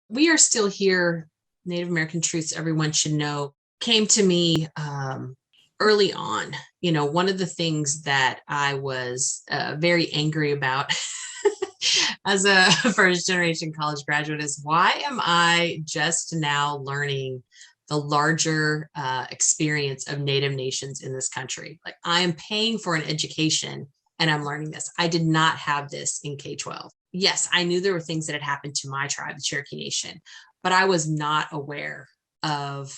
We Are Still Here, Native American Truths Everyone Should Know came to me early on. One of the things that I was very angry about as a first generation college graduate is, why am I just now learning the larger experience of Native nations in this country? Like, I am paying for an education and I'm learning this. I did not have this in K-12. Yes, I knew there were things that had happened to my tribe, the Cherokee Nation, but I was not aware of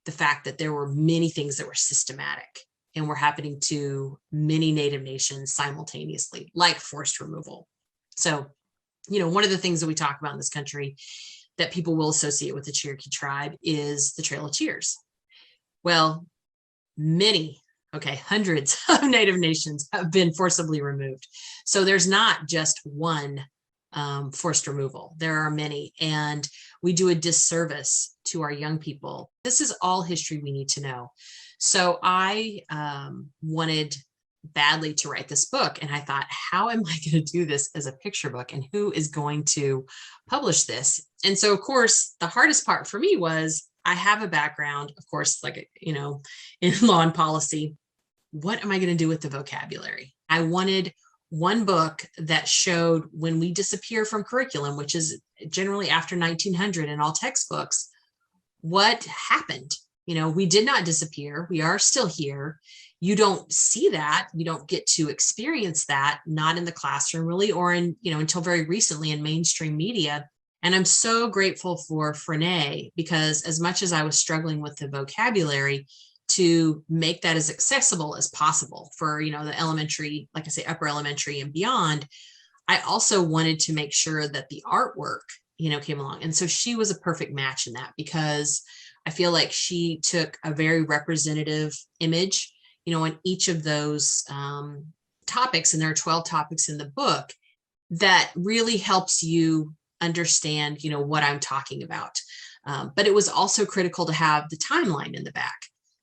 the fact that there were many things that were systematic and were happening to many Native nations simultaneously, like forced removal. So, one of the things that we talk about in this country that people will associate with the Cherokee tribe is the Trail of Tears. Well, many, hundreds of Native nations have been forcibly removed. So there's not just one forced removal. There are many, and we do a disservice to our young people. This is all history we need to know. So I wanted badly to write this book, and I thought, how am I going to do this as a picture book, and who is going to publish this? And so, of course, the hardest part for me was, I have a background, of course, like, in law and policy. What am I going to do with the vocabulary? I wanted one book that showed when we disappear from curriculum, which is generally after 1900 in all textbooks, what happened. We did not disappear. We are still here. You don't see that. You don't get to experience that, not in the classroom really, or in, until very recently in mainstream media. And I'm so grateful for Frenae, because as much as I was struggling with the vocabulary, to make that as accessible as possible for, the elementary, like I say, upper elementary and beyond, I also wanted to make sure that the artwork, came along. And so she was a perfect match in that, because I feel like she took a very representative image, on each of those topics. And there are 12 topics in the book that really helps you understand, what I'm talking about. But it was also critical to have the timeline in the back.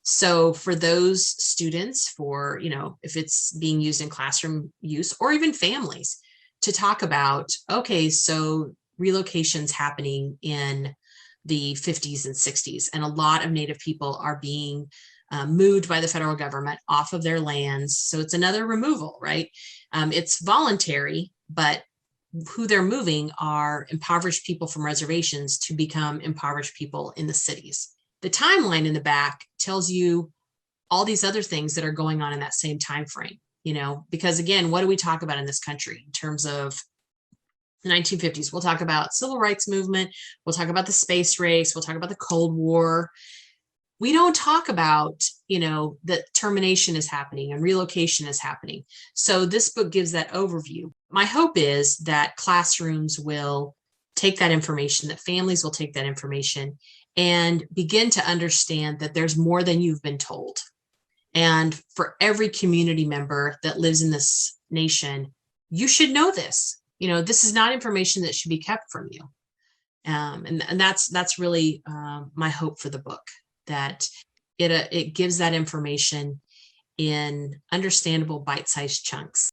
So for those students, for, if it's being used in classroom use, or even families, to talk about, okay, so relocations happening in the 50s and 60s, and a lot of Native people are being moved by the federal government off of their lands. So it's another removal, right? It's voluntary, but who they're moving are impoverished people from reservations to become impoverished people in the cities. The timeline in the back tells you all these other things that are going on in that same time frame, because again, what do we talk about in this country in terms of the 1950s? We'll talk about civil rights movement. We'll talk about the space race. We'll talk about the Cold War. We don't talk about, that termination is happening and relocation is happening. So this book gives that overview. My hope is that classrooms will take that information, that families will take that information and begin to understand that there's more than you've been told. And for every community member that lives in this nation, you should know this. This is not information that should be kept from you. And that's really my hope for the book, that it gives that information in understandable bite-sized chunks.